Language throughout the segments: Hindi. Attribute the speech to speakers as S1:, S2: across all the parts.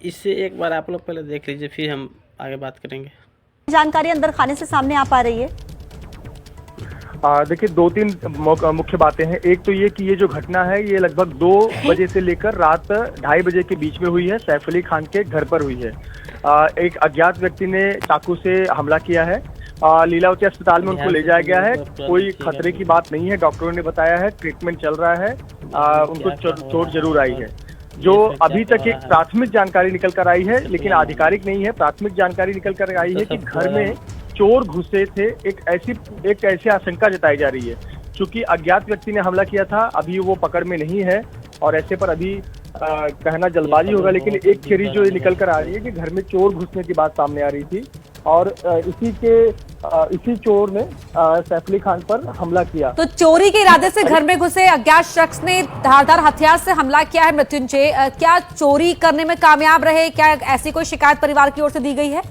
S1: इससे एक बार आप लोग पहले देख लीजिए, फिर हम आगे बात करेंगे।
S2: जानकारी अंदर खाने से सामने आ पा रही है?
S3: देखिए, दो तीन मुख्य बातें हैं। एक तो ये कि ये जो घटना है ये लगभग 2 बजे से लेकर रात 2:30 बजे के बीच में हुई है। सैफ अली खान के घर पर हुई है। एक अज्ञात व्यक्ति ने चाकू से हमला किया है। लीलावती अस्पताल में उनको ले जाया गया है। कोई खतरे की बात नहीं है, डॉक्टरों ने बताया है, ट्रीटमेंट चल रहा है। उनको चोट जरूर आई है। जो अभी तक एक प्राथमिक जानकारी निकल कर आई है, लेकिन आधिकारिक नहीं है। प्राथमिक जानकारी निकल कर आई है कि घर में चोर घुसे थे। एक ऐसी आशंका जताई जा रही है, क्योंकि अज्ञात व्यक्ति ने हमला किया था। अभी वो पकड़ में नहीं है और ऐसे पर अभी कहना जल्दबाजी होगा, लेकिन एक थियरी जो निकल कर आ रही है कि घर में चोर घुसने की बात सामने आ रही थी और इसी चोर ने सैफ अली खान पर हमला किया।
S2: तो चोरी के इरादे से घर में घुसे अज्ञात शख्स ने धारदार हथियार से हमला किया है। मृत्युंजय, क्या चोरी करने में कामयाब रहे? क्या ऐसी कोई शिकायत परिवार की ओर से दी गई है?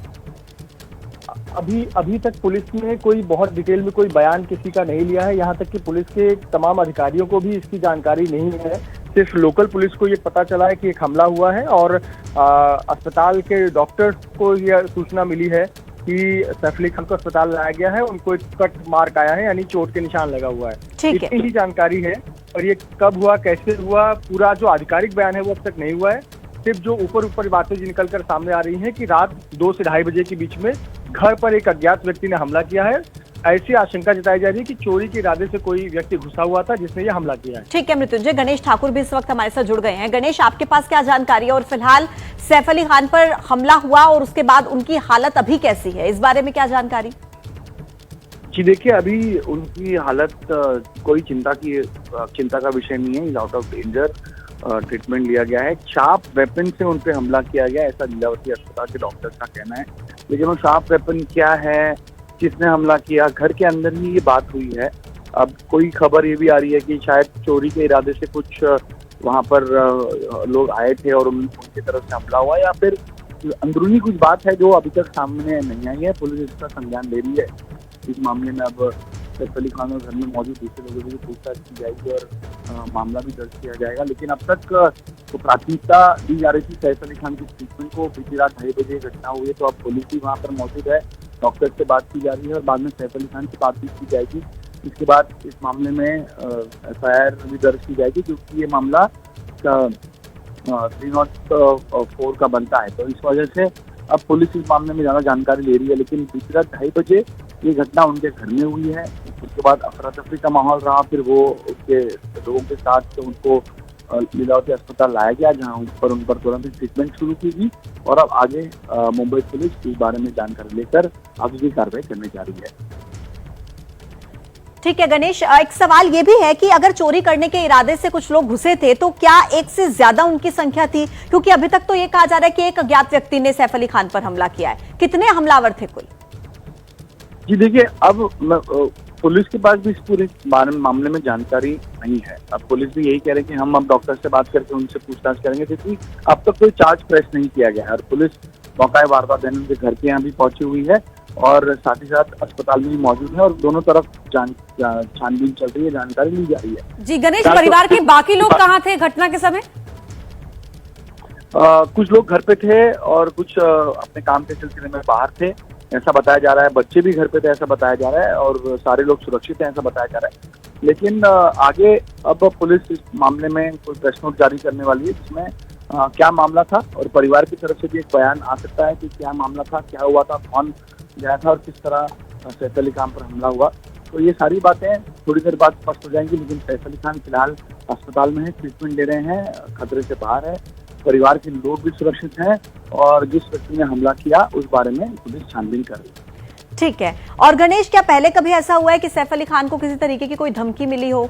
S3: अभी तक पुलिस ने कोई बहुत डिटेल में कोई बयान किसी का नहीं लिया है। यहाँ तक कि पुलिस के तमाम अधिकारियों को भी इसकी जानकारी नहीं है। सिर्फ लोकल पुलिस को ये पता चला है कि एक हमला हुआ है और अस्पताल के डॉक्टर्स को यह सूचना मिली है कि सैफ अली खान को अस्पताल लाया गया है। उनको एक कट मार्क आया है, यानी चोट के निशान लगा हुआ है। इतनी ही जानकारी है। और ये कब हुआ, कैसे हुआ, पूरा जो आधिकारिक बयान है वो अब तक नहीं हुआ है। सिर्फ जो ऊपर बातें निकल कर सामने आ रही हैं कि रात 2 से 2:30 बजे के बीच में घर पर एक अज्ञात व्यक्ति ने हमला किया है। ऐसी आशंका जताई जा रही है कि चोरी के इरादे से कोई व्यक्ति घुसा हुआ था जिसने ये हमला किया है।
S2: ठीक है मृत्युंजय। गणेश ठाकुर भी इस वक्त हमारे साथ जुड़ गए हैं। गणेश, आपके पास क्या जानकारी है और फिलहाल सैफ अली खान पर हमला हुआ और उसके बाद उनकी हालत अभी कैसी है, इस बारे में क्या जानकारी?
S4: जी देखिए, अभी उनकी हालत कोई चिंता का विषय नहीं है। Is out of danger. Treatment लिया गया है। शार्प वेपन से उन पे हमला किया गया, ऐसा लीलावती अस्पताल के डॉक्टर का कहना है। लेकिन वो शार्प वेपन क्या है, किसने हमला किया, घर के अंदर ही ये बात हुई है। अब कोई खबर ये भी आ रही है कि शायद चोरी के इरादे से कुछ वहां पर लोग आए थे और उनकी तरफ से हमला हुआ, या फिर अंदरूनी कुछ बात है जो अभी तक सामने नहीं आई है। पुलिस इसका संज्ञान ले रही है। इस मामले में अब सैफ अली खान और घर में मौजूद दूसरे लोगों की पूछताछ की जाएगी और मामला भी दर्ज किया जाएगा। लेकिन अब तक तो प्राथमिकता दी जा रही थी सैफ अली खान की ट्रीटमेंट को। बीती रात 2:30 बजे घटना हुई है, तो अब पुलिस भी वहाँ पर मौजूद है। डॉक्टर से बात की जा रही है और बाद में सैफ अली खान से बातचीत की जाएगी। इसके बाद इस मामले में FIR भी दर्ज की जाएगी, क्योंकि ये मामला 304 का बनता है। तो इस वजह से अब पुलिस इस मामले में ज्यादा जानकारी ले रही है। लेकिन बीती रात 2:30 बजे ये घटना उनके घर में हुई है। उसके बाद अफरा तफरी का माहौल रहा। फिर वो उसके लोगों के साथ उनको लीलावती अस्पताल लाया गया, जहां उन पर तुरंत ट्रीटमेंट शुरू की गई। और अब आगे मुंबई पुलिस इस बारे में जानकारी लेकर आगे की कार्रवाई करने जा रही है।
S2: ठीक है गणेश, एक सवाल ये भी है कि अगर चोरी करने के इरादे से कुछ लोग घुसे थे तो क्या एक से ज्यादा उनकी संख्या थी? क्योंकि अभी तक तो ये कहा जा रहा है कि एक अज्ञात व्यक्ति ने सैफ अली खान पर हमला किया है। कितने हमलावर थे कुल?
S4: जी देखिए, अब पुलिस के पास भी इस पूरे मामले में जानकारी नहीं है। अब पुलिस भी यही कह रहे हैं कि हम अब डॉक्टर से बात करके उनसे पूछताछ करेंगे, क्योंकि अब तक कोई चार्ज प्रेस नहीं किया गया है। और पुलिस मौका वारदात देने उनके घर के यहाँ भी पहुंची हुई है और साथ ही साथ अस्पताल में भी मौजूद है और दोनों तरफ छानबीन चल रही है, जानकारी ली जा रही है।
S2: जी गणेश, परिवार के बाकी लोग कहाँ थे घटना के समय?
S4: कुछ लोग घर पे थे और कुछ अपने काम के सिलसिले में बाहर थे, ऐसा बताया जा रहा है। बच्चे भी घर पे थे, ऐसा बताया जा रहा है। और सारे लोग सुरक्षित हैं, ऐसा बताया जा रहा है। लेकिन आगे अब पुलिस इस मामले में कोई प्रेस नोट जारी करने वाली है, जिसमें क्या मामला था और परिवार की तरफ से भी एक बयान आ सकता है कि क्या मामला था, क्या हुआ था, कौन गया था और किस तरह सैफ अली खान पर हमला हुआ। तो ये सारी बातें थोड़ी देर बाद स्पष्ट हो जाएंगी। लेकिन सैफ अली खान फिलहाल अस्पताल में है, ट्रीटमेंट ले रहे हैं, खतरे से बाहर है। परिवार के लोग भी सुरक्षित हैं और जिस व्यक्ति ने हमला किया उस बारे में पुलिस छानबीन कर रही है।
S2: ठीक है। और गणेश, क्या पहले कभी ऐसा हुआ है कि सैफ अली खान को किसी तरीके की कोई धमकी मिली हो?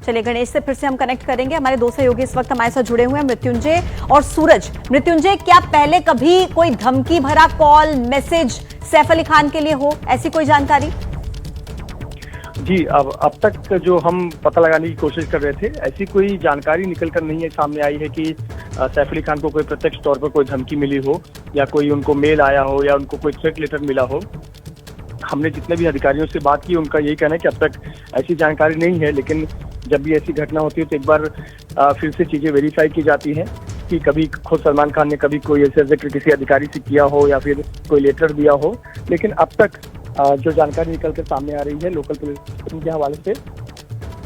S2: चलिए गणेश से फिर से हम कनेक्ट करेंगे। हमारे दो सहयोगी इस वक्त हमारे साथ जुड़े हुए हैं, मृत्युंजय और सूरज। मृत्युंजय, क्या पहले कभी कोई धमकी भरा कॉल, मैसेज सैफ अली खान के लिए हो, ऐसी कोई जानकारी?
S3: जी, अब तक जो हम पता लगाने की कोशिश कर रहे थे, ऐसी कोई जानकारी निकल कर नहीं है सामने आई है कि सैफ अली खान को कोई प्रत्यक्ष तौर पर कोई धमकी मिली हो या कोई उनको मेल आया हो या उनको कोई थ्रेट लेटर मिला हो। हमने जितने भी अधिकारियों से बात की, उनका यही कहना है कि अब तक ऐसी जानकारी नहीं है। लेकिन जब भी ऐसी घटना होती है तो एक बार फिर से चीजें वेरीफाई की जाती हैं कि कभी खुद सलमान खान ने कभी कोई ऐसा जिक्र किसी अधिकारी से किया हो या फिर कोई लेटर दिया हो। लेकिन अब तक जो जानकारी निकल कर सामने आ रही है लोकल पुलिस के हवाले से,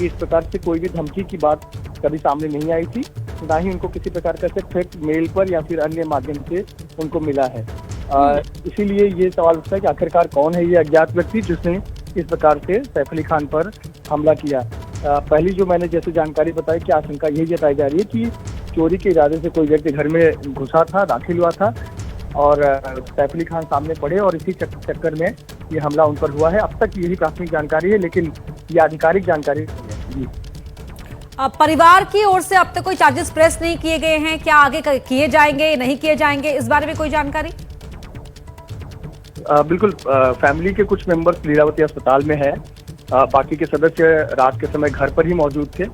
S3: इस प्रकार से कोई भी धमकी की बात कभी सामने नहीं आई थी, ना ही उनको किसी प्रकार का थ्रेट मेल पर या फिर अन्य माध्यम से उनको मिला है। इसीलिए ये सवाल उठता है कि आखिरकार कौन है ये अज्ञात व्यक्ति जिसने इस प्रकार से सैफ अली खान पर हमला किया। पहली जो मैंने जैसे जानकारी बताई कि आशंका यही जताई जा रही है कि चोरी के इरादे से कोई व्यक्ति घर में घुसा था, दाखिल हुआ था और सैफ अली खान सामने पड़े और इसी चक्कर में ये हमला उन पर हुआ है। अब तक यही प्राथमिक जानकारी है, लेकिन ये आधिकारिक जानकारी नहीं है। जी,
S2: परिवार की ओर से अब तक कोई चार्जेस प्रेस नहीं किए गए हैं, क्या आगे किए जाएंगे नहीं किए जाएंगे, इस बारे में कोई जानकारी?
S3: बिल्कुल, फैमिली के कुछ मेंबर्स लीलावती अस्पताल में है, बाकी के सदस्य रात के समय घर पर ही मौजूद थे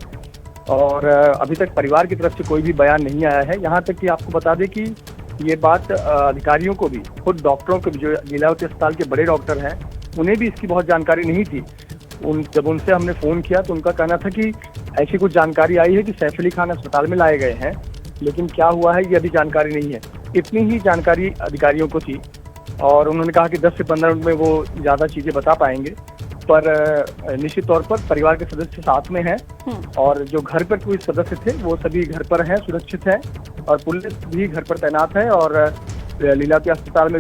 S3: और अभी तक परिवार की तरफ से कोई भी बयान नहीं आया है। यहाँ तक कि आपको बता दें कि ये बात अधिकारियों को भी, खुद डॉक्टरों को भी, जो लीलावती अस्पताल के बड़े डॉक्टर हैं, उन्हें भी इसकी बहुत जानकारी नहीं थी। जब उनसे हमने फ़ोन किया तो उनका कहना था कि ऐसी कुछ जानकारी आई है कि सैफ अली खान अस्पताल में लाए गए हैं, लेकिन क्या हुआ है ये अभी जानकारी नहीं है। इतनी ही जानकारी अधिकारियों को थी और उन्होंने कहा कि 10 से 15 मिनट में वो ज़्यादा चीज़ें बता पाएंगे, पर निश्चित तौर पर परिवार के सदस्य साथ में हैं और जो घर पर कोई सदस्य थे वो सभी घर पर हैं, सुरक्षित हैं और पुलिस भी घर पर तैनात है और लीलावती अस्पताल में